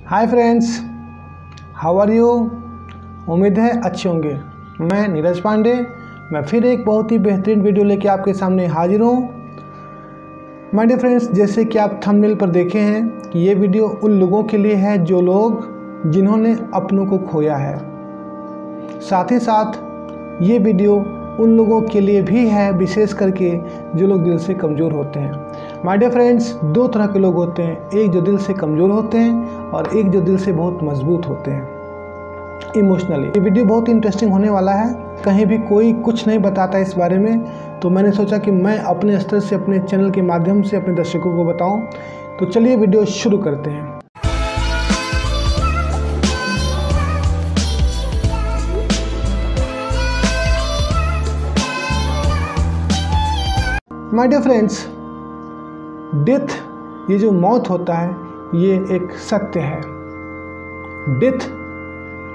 Hi friends, how are you. उम्मीद है अच्छे होंगे। मैं नीरज पांडे, मैं फिर एक बहुत ही बेहतरीन वीडियो लेके आपके सामने हाजिर हूँ। माय डियर फ्रेंड्स, जैसे कि आप थंबनेल पर देखे हैं कि ये वीडियो उन लोगों के लिए है जो लोग जिन्होंने अपनों को खोया है। साथ ही साथ ये वीडियो उन लोगों के लिए भी है, विशेष करके जो लोग दिल से कमज़ोर होते हैं। माय डियर फ्रेंड्स, दो तरह के लोग होते हैं, एक जो दिल से कमज़ोर होते हैं और एक जो दिल से बहुत मजबूत होते हैं इमोशनली। ये वीडियो बहुत इंटरेस्टिंग होने वाला है। कहीं भी कोई कुछ नहीं बताता इस बारे में, तो मैंने सोचा कि मैं अपने स्तर से अपने चैनल के माध्यम से अपने दर्शकों को बताऊं। तो चलिए वीडियो शुरू करते हैं। माय डियर फ्रेंड्स, डेथ, ये जो मौत होता है, ये एक सत्य है। डेथ,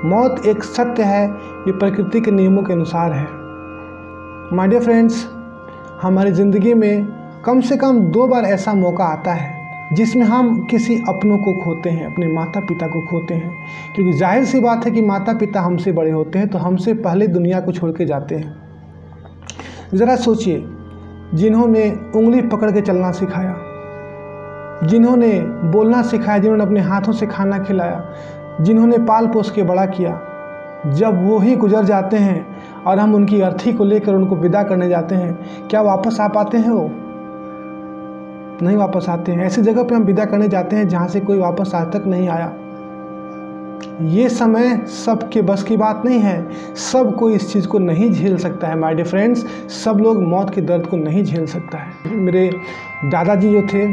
मौत एक सत्य है, ये प्रकृति के नियमों के अनुसार है। माय डियर फ्रेंड्स, हमारी ज़िंदगी में कम से कम 2 बार ऐसा मौका आता है जिसमें हम किसी अपनों को खोते हैं, अपने माता पिता को खोते हैं। क्योंकि जाहिर सी बात है कि माता पिता हमसे बड़े होते हैं तो हमसे पहले दुनिया को छोड़ के जाते हैं। ज़रा सोचिए, जिन्होंने उंगली पकड़ के चलना सिखाया, जिन्होंने बोलना सिखाया, जिन्होंने अपने हाथों से खाना खिलाया, जिन्होंने पाल पोस के बड़ा किया, जब वो ही गुजर जाते हैं और हम उनकी अर्थी को लेकर उनको विदा करने जाते हैं, क्या वापस आ पाते हैं? वो नहीं वापस आते हैं। ऐसी जगह पे हम विदा करने जाते हैं जहाँ से कोई वापस आज तक नहीं आया। ये समय सबके बस की बात नहीं है, सब कोई इस चीज़ को नहीं झेल सकता है। माय डियर फ्रेंड्स, सब लोग मौत के दर्द को नहीं झेल सकता है। मेरे दादाजी जो थे,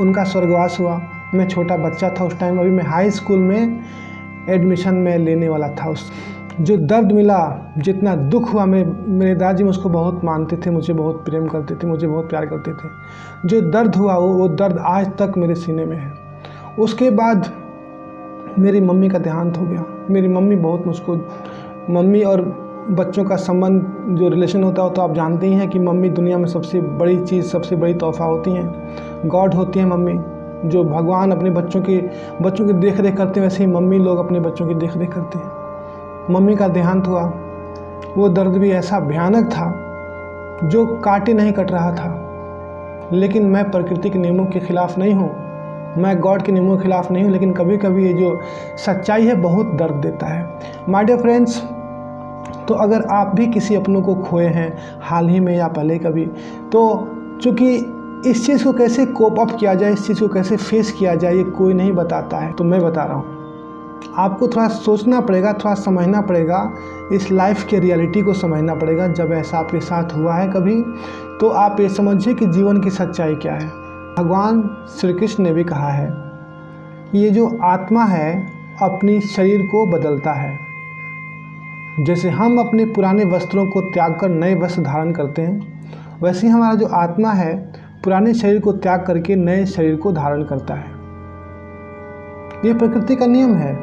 उनका स्वर्गवास हुआ। मैं छोटा बच्चा था उस टाइम, अभी मैं हाई स्कूल में एडमिशन में लेने वाला था। उस जो दर्द मिला, जितना दुख हुआ, मेरे दादाजी मुझको बहुत मानते थे, मुझे बहुत प्रेम करते थे, मुझे बहुत प्यार करते थे। जो दर्द हुआ वो दर्द आज तक मेरे सीने में है। उसके बाद मेरी मम्मी का देहांत हो गया। मेरी मम्मी बहुत मुझको, मम्मी और बच्चों का संबंध जो रिलेशन होता है तो आप जानते ही हैं कि मम्मी दुनिया में सबसे बड़ी चीज़, सबसे बड़ी तोहफ़ा होती हैं, गॉड होती हैं मम्मी। जो भगवान अपने बच्चों की देख रेख करते हैं, वैसे ही मम्मी लोग अपने बच्चों की देख रेख करते हैं। मम्मी का देहांत हुआ, वो दर्द भी ऐसा भयानक था जो काटे नहीं कट रहा था। लेकिन मैं प्रकृति के नियमों के खिलाफ़ नहीं हूँ, मैं गॉड के नियमों के खिलाफ़ नहीं हूँ, लेकिन कभी कभी ये जो सच्चाई है बहुत दर्द देता है। माय डियर फ्रेंड्स, तो अगर आप भी किसी अपनों को खोए हैं हाल ही में या पहले कभी, तो चूँकि इस चीज़ को कैसे कोप अप किया जाए, इस चीज़ को कैसे फेस किया जाए, ये कोई नहीं बताता है, तो मैं बता रहा हूँ। आपको थोड़ा सोचना पड़ेगा, थोड़ा समझना पड़ेगा, इस लाइफ के रियलिटी को समझना पड़ेगा। जब ऐसा आपके साथ हुआ है कभी, तो आप ये समझिए कि जीवन की सच्चाई क्या है। भगवान श्री कृष्ण ने भी कहा है कि ये जो आत्मा है अपनी शरीर को बदलता है। जैसे हम अपने पुराने वस्त्रों को त्याग कर नए वस्त्र धारण करते हैं, वैसे ही हमारा जो आत्मा है पुराने शरीर को त्याग करके नए शरीर को धारण करता है। ये प्रकृति का नियम है।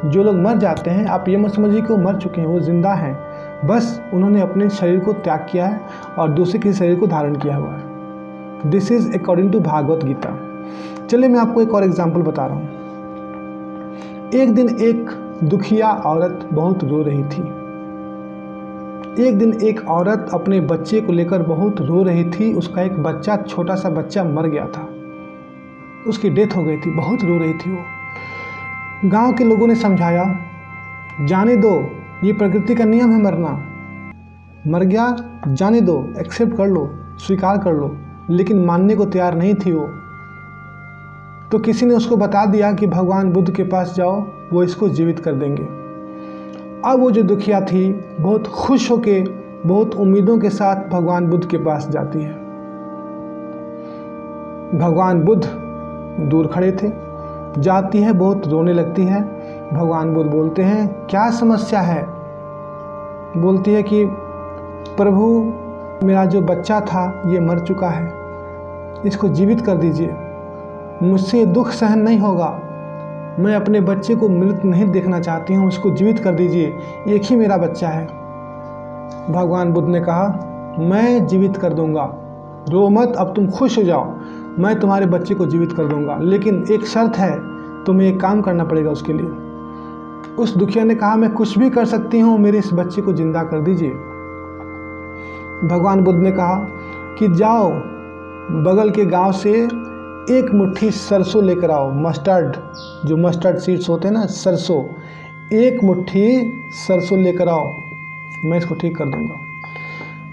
जो लोग मर जाते हैं, आप ये मत समझिए कि वो मर चुके हैं, वो जिंदा हैं, बस उन्होंने अपने शरीर को त्याग किया है और दूसरे के शरीर को धारण किया हुआ है। This is according to Bhagavad Gita. चलिए मैं आपको एक और एग्जाम्पल बता रहा हूँ। एक दिन एक दुखिया औरत बहुत रो रही थी। एक दिन एक औरत अपने बच्चे को लेकर बहुत रो रही थी। उसका एक बच्चा, छोटा सा बच्चा मर गया था, उसकी डेथ हो गई थी, बहुत रो रही थी वो। गांव के लोगों ने समझाया, जाने दो, ये प्रकृति का नियम है, मरना, मर गया, जाने दो, एक्सेप्ट कर लो, स्वीकार कर लो। लेकिन मानने को तैयार नहीं थी वो। तो किसी ने उसको बता दिया कि भगवान बुद्ध के पास जाओ, वो इसको जीवित कर देंगे। अब वो जो दुखिया थी बहुत खुश होके, बहुत उम्मीदों के साथ भगवान बुद्ध के पास जाती है। भगवान बुद्ध दूर खड़े थे, जाती है, बहुत रोने लगती है। भगवान बुद्ध बोलते हैं, क्या समस्या है? बोलती है कि प्रभु, मेरा जो बच्चा था ये मर चुका है, इसको जीवित कर दीजिए, मुझसे दुख सहन नहीं होगा, मैं अपने बच्चे को मृत नहीं देखना चाहती हूँ, उसको जीवित कर दीजिए, एक ही मेरा बच्चा है। भगवान बुद्ध ने कहा, मैं जीवित कर दूंगा, रो मत, अब तुम खुश हो जाओ। मैं तुम्हारे बच्चे को जीवित कर दूंगा, लेकिन एक शर्त है, तुम्हें एक काम करना पड़ेगा उसके लिए। उस दुखिया ने कहा, मैं कुछ भी कर सकती हूँ, मेरे इस बच्चे को जिंदा कर दीजिए। भगवान बुद्ध ने कहा कि जाओ बगल के गांव से एक मुट्ठी सरसों लेकर आओ, मस्टर्ड, जो मस्टर्ड सीड्स होते हैं ना, सरसों, एक मुट्ठी सरसों लेकर आओ, मैं इसको ठीक कर दूंगा।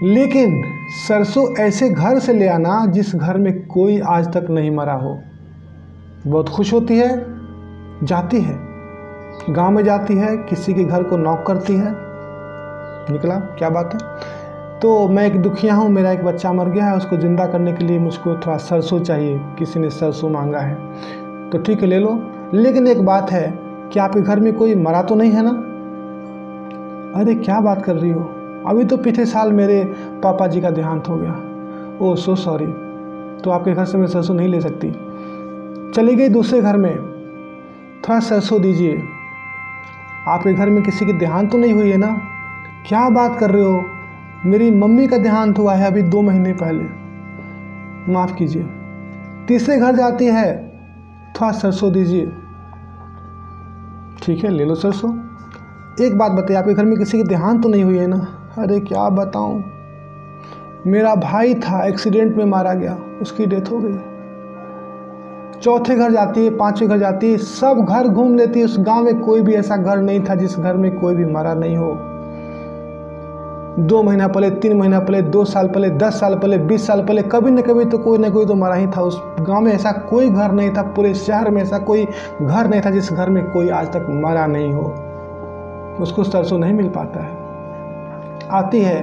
लेकिन सरसों ऐसे घर से ले आना जिस घर में कोई आज तक नहीं मरा हो। बहुत खुश होती है, जाती है, गांव में जाती है, किसी के घर को नॉक करती है, निकला, क्या बात है, तो मैं एक दुखिया हूँ, मेरा एक बच्चा मर गया है, उसको ज़िंदा करने के लिए मुझको थोड़ा सरसों चाहिए, किसी ने सरसों मांगा है, तो ठीक है ले लो, लेकिन एक बात है कि आपके घर में कोई मरा तो नहीं है ना? अरे क्या बात कर रही हो, अभी तो पिछले साल मेरे पापा जी का देहांत हो गया। ओह सो सॉरी, तो आपके घर से मैं सरसों नहीं ले सकती। चली गई दूसरे घर में, थोड़ा सरसों दीजिए, आपके घर में किसी की देहांत तो नहीं हुई है ना? क्या बात कर रहे हो, मेरी मम्मी का देहांत हुआ है अभी 2 महीने पहले, माफ़ कीजिए। तीसरे घर जाती है, थोड़ा सरसों दीजिए, ठीक है ले लो सरसों। एक बात बताइए, आपके घर में किसी की देहांत तो नहीं हुई है ना? अरे क्या बताऊं, मेरा भाई था, एक्सीडेंट में मारा गया, उसकी डेथ हो गई। चौथे घर जाती है, 5वें घर जाती है, सब घर घूम लेती है, उस गांव में कोई भी ऐसा घर नहीं था जिस घर में कोई भी मरा नहीं हो। 2 महीना पहले, 3 महीना पहले, 2 साल पहले, 10 साल पहले, 20 साल पहले, कभी न कभी तो कोई ना कोई तो मरा ही था। उस गांव में ऐसा कोई घर नहीं था, पूरे शहर में ऐसा कोई घर नहीं था जिस घर में कोई आज तक मरा नहीं हो। उसको सरसों नहीं मिल पाता है। आती है,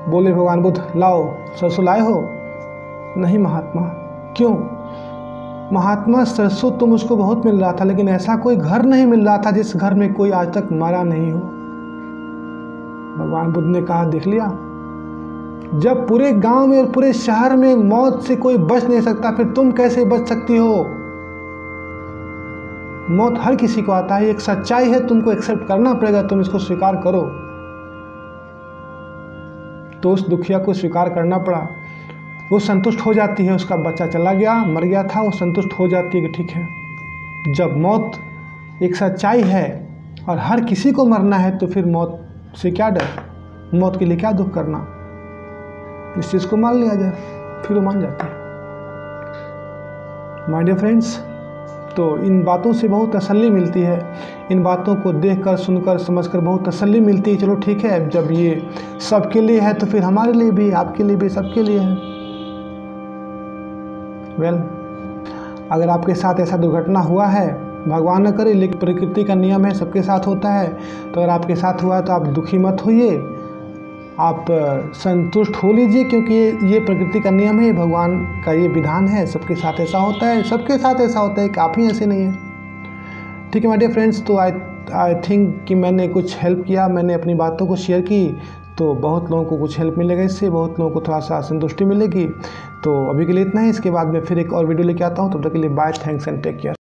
बोले भगवान बुद्ध, लाओ सरसों, लाए हो? नहीं महात्मा। क्यों? महात्मा सरसों तो मुझको बहुत मिल रहा था, लेकिन ऐसा कोई घर नहीं मिल रहा था जिस घर में कोई आज तक मरा नहीं हो। भगवान बुद्ध ने कहा, देख लिया, जब पूरे गांव में और पूरे शहर में मौत से कोई बच नहीं सकता, फिर तुम कैसे बच सकती हो? मौत हर किसी को आता है, एक सच्चाई है, तुमको एक्सेप्ट करना पड़ेगा, तुम इसको स्वीकार करो। तो उस दुखिया को स्वीकार करना पड़ा। वो संतुष्ट हो जाती है, उसका बच्चा चला गया, मर गया था, वो संतुष्ट हो जाती है कि ठीक है, जब मौत एक सच्चाई है और हर किसी को मरना है, तो फिर मौत से क्या डर, मौत के लिए क्या दुख करना, इस चीज़ को मान लिया जाए, फिर वो मान जाती है। माय डियर फ्रेंड्स, तो इन बातों से बहुत तसल्ली मिलती है, इन बातों को देखकर, सुनकर, समझकर बहुत तसल्ली मिलती है। चलो ठीक है, जब ये सबके लिए है तो फिर हमारे लिए भी, आपके लिए भी, सबके लिए है। अगर आपके साथ ऐसा दुर्घटना हुआ है, भगवान न करे, लेकिन प्रकृति का नियम है, सबके साथ होता है, तो अगर आपके साथ हुआ है तो आप दुखी मत होइए, आप संतुष्ट हो लीजिए, क्योंकि ये प्रकृति का नियम है, भगवान का ये विधान है, सबके साथ ऐसा होता है, सबके साथ ऐसा होता है, कि आप ही ऐसे नहीं है। ठीक है माय डियर फ्रेंड्स, तो आई थिंक कि मैंने कुछ हेल्प किया, मैंने अपनी बातों को शेयर की, तो बहुत लोगों को कुछ हेल्प मिलेगा इससे, बहुत लोगों को थोड़ा सा संतुष्टि मिलेगी। तो अभी के लिए इतना ही, इसके बाद मैं फिर एक और वीडियो लेके आता हूँ, तब तक के लिए bye, thanks and take care.